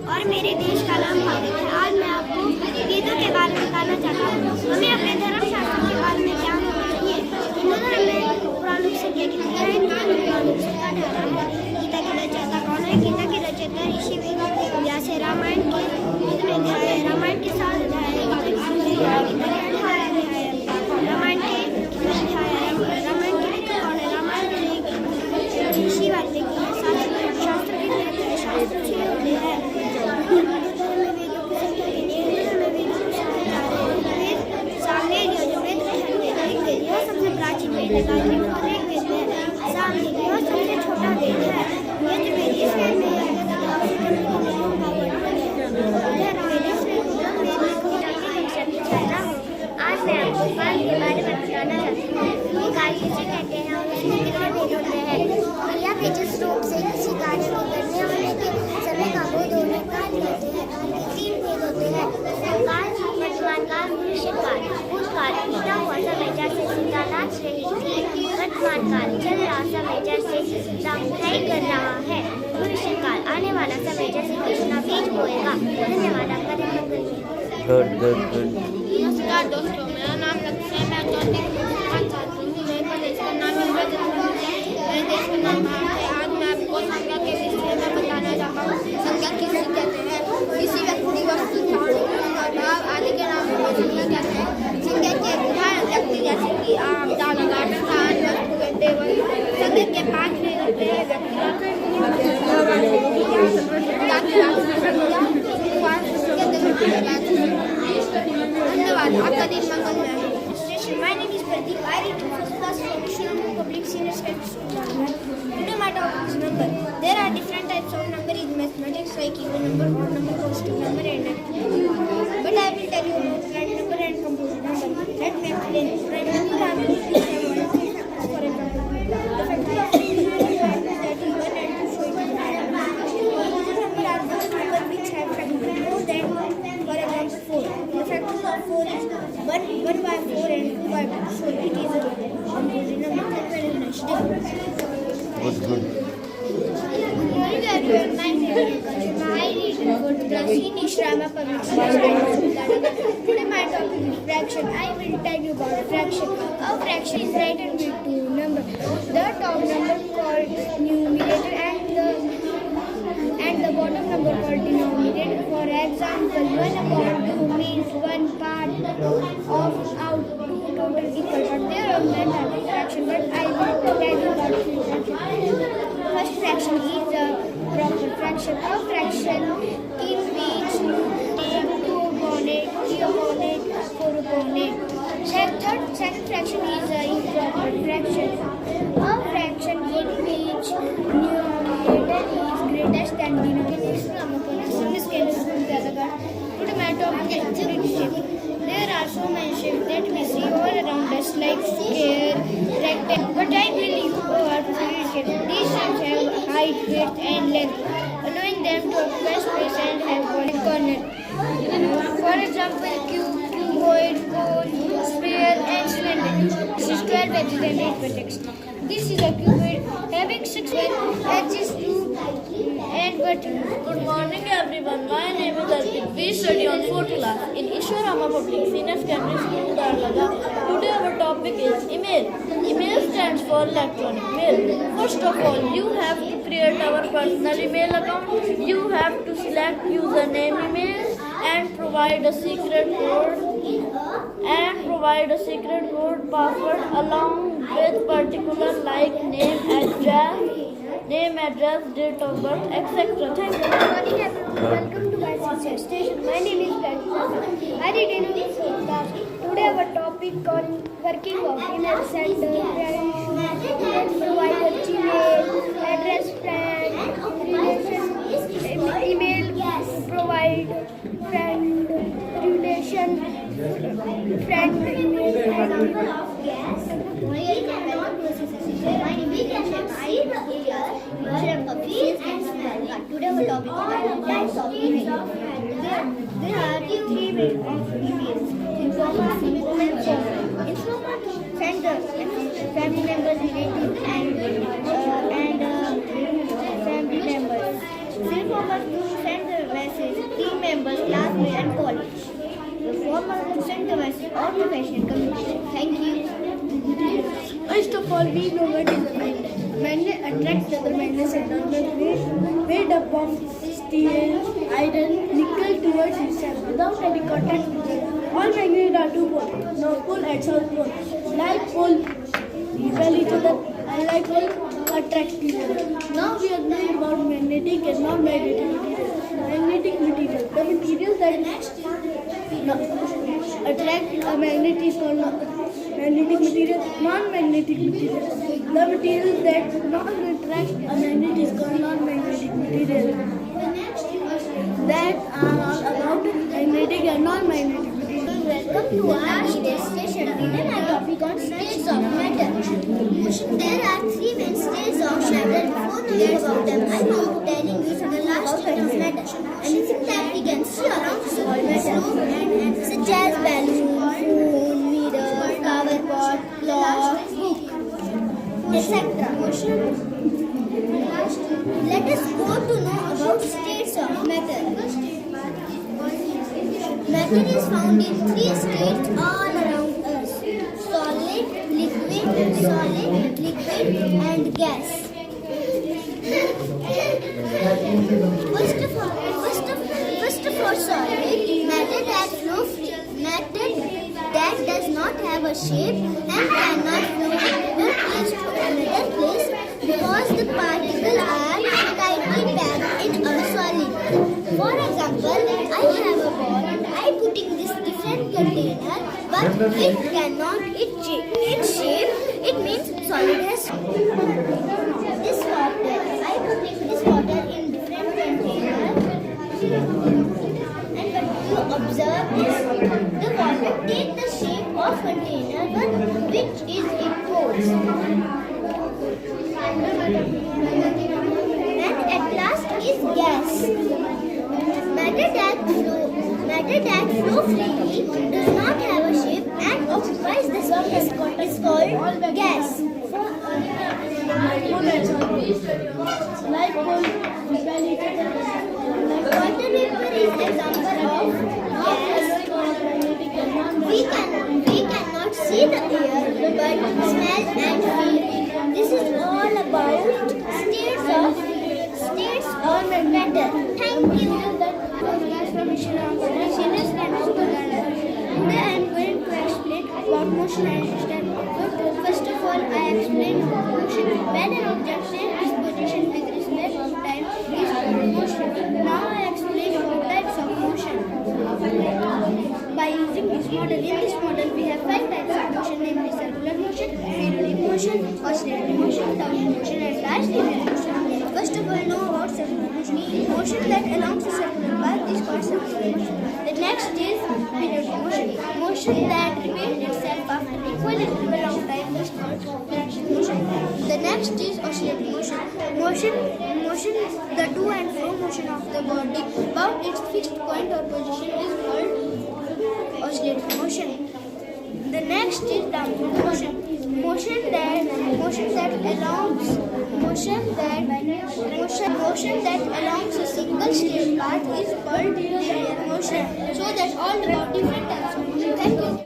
और मेरे देश का नाम भारत है। आज मैं आपको वेदों के बारे में बताना चाहता हूँ। हमें अपने धर्म शास्त्र के बारे में ज्ञान होना चाहिए। हिंदू धर्म में पुराण संख्या कितनी है? हिंदू धर्म में पुराण संख्या 18 है। गीता की रचयिता कौन है? गीता की रचयिता ऋषि व्यास है। रामायण के कितने अध्याय है? रामायण के 7 अध्याय है। गीता के 18 अध्याय है। रामायण के कितने अध्याय है? रामायण के लेखक कौन है? रामायण के ऋषि वाल्मीकि है। शास्त्र कितने अध्याय? शास्त्र 6 अध्याय है। हिंदू धर्म में वेदों की संख्या कितनी है? हिंदू धर्म में वेदों की संख्या 4 है। वेद सामवेद, यजुर्वेद, अथर्ववेद। ऋग्वेद यह सबसे प्राचीन वेद है। गायत्री मंत्र ऋग्वेद है। सामवेद यह सबसे छोटा वेद है। यजुर्वेद इस वेद में आज मैं आपको काल के बारे में बताना चाहती हूँ। ये काल किसे कहते हैं और उसमें कितने भेद होते हैं? क्रिया के जिस रूप से किसी कार्य को करने वाले के समय का बोध होने काल कहते हैं। काल के 3 भेद होते हैं: काल, वर्तमान काल, भविष्य काल। भूतकाल बीता हुआ समय जैसे सीता नाच रही थी। वर्तमान काल चल रहा समय जैसे राम पढ़ाई कर रहा है। भविष्य काल आने वाला समय जैसे कृष्णा बीज बोएगा। धन्यवाद। आपका दिन मंगल। नमस्कार दोस्तों, मेरा नाम लक्ष्य है। मैं चौथी छात्र हूँ। मेरे देश का नाम इंडिया है। मेरे देश का नाम भारत है। आज मैं आपको संज्ञा के विषय में बताना चाहता हूँ। संज्ञा किसे कहते हैं? किसी व्यक्ति, वस्तु, भाव आदि के नाम को संज्ञा कहते हैं। संज्ञा के उदाहरण व्यक्ति जैसे कि आम, दाना, स्थान, वस्तु, टेबल। संज्ञा के 5 भेद होते हैं: व्यक्तिगत, धन्यवाद। आपका दिन मंगलमय हो। My name is Pradeep. I read first class section of public senior secondary school. Today my topic is number. There are different types of number in mathematics like even number, odd number, positive number, and negative number. But I will tell you about prime number and composite number. Let me explain. Prime number are those which have one factor. For example, the factor of 3 is that is 1 and 2 show it is prime number. Composite number are those numbers which have factor more than, for example, 4. The factors of 4 is 1 by 4 and 2 by 2. So it is a composite number. Thank you very much. Good. Morning everyone, my name is Kashima. I read for the Sri Shrama Public School. Today my topic is fraction. I will tell you about fraction. A fraction is written with 2 numbers. The top number called numerator and the bottom number called denominator. For example, 1/2 means 1 part of out 2 total equal. But there are many types of fraction, but I will tell you about 3 fractions. First fraction is the proper fraction. A fraction in which 2 upon 8, 3 upon 8, 4 upon 8. Second fraction is the improper fraction. A fraction in which numerator is greatest than denominator. Today my topic is grid shape. There are so many shapes that we see all around us like square, rectangle. But I will use our grid shape. These shapes have height, width and length, allowing them to occupy space and have one corner. For example, cube, cuboid, cone, sphere and cylinder. This is 12 edges and 8 vertex. This is a cuboid having 6 edges, 2 and vertex. Good morning everyone. My name is Arpit. We study on 4th class in Ishwarama Public Senior Secondary School, Darlaga. Today our topic is email. Email stands for electronic mail. First of all, you have to create our personal email account. You have to select username email and provide a secret code password along with particular like name, address, date of birth, etc. Thank you. Good morning everyone. Welcome to my teacher station. My name is Pratibha. I read in the fourth class. Today our topic on working of email sender. Provide a Gmail, address, friend, relation, email, provide friend, relation, friend, email, My name is Kashyap. I am here. Today our topic is types of email. There are 3 ways of email. Informal, civil, and formal. Informal sender, family members, relatives, and family members. Career and College. The former incentivizes observation communication. Thank you. First of all, we know what is a magnet. Magnet attracts other magnets and are made up of steel, iron, nickel towards itself without any contact with each other. All magnets are two poles, north pole and south pole. Like pole repel each other and like pole attract each other. Now we are learning about magnetic and non-magnetic materials. Magnetic material, the materials that attract a magnet is called magnetic material. Non-magnetic material, the materials that do not attract a magnet is called non-magnetic material. That are all about magnetic and non-magnetic material. Welcome to our station. Today my topic on states of matter. There are three main states of matter. Before knowing about them, I want to telling you the last state of matter. Anything that we can see around us is called matter, such as balloon, phone, mirror, flower pot, clock, book, etc. Let us go to know about states of matter. Matter is found in three states all around us: solid, liquid, and gas. First of all, solid matter that flow free, matter that does not have a shape and cannot flow from one place to another place because the particles are tightly packed in a solid. For example, I have a ball and I put in this different container, but it cannot its shape. It means solid has this water. I put in this water in different container, and when you observe this, the water take the shape of container, but which is it holds. And at last is gas. Matter that flow freely, does not have a shape and occupies the space is called gas. Like pole repel each other. Water vapor is an example of gas. We cannot see the air, but smell and feel. This is all about states of matter. Thank you. Today I am going to explain about motion and distance. First of all, I explain motion. When an object changes its position with respect to time is called motion. Now I explain about types of motion. By using this model, in this model we have 5 types of motion, namely circular motion, periodic motion, oscillatory motion, turning motion, and last linear motion. First of all, know about circular motion. Motion that along the circular path is called circular motion. The next is periodic motion. Motion that repeats itself after equal interval of time is called periodic motion. The next is oscillatory motion. Motion, the to and fro motion of the body about its fixed point or position is called oscillatory motion. The next is damping motion. Motion that along a single straight path is called linear motion. So that's all about different types of motion. Thank you.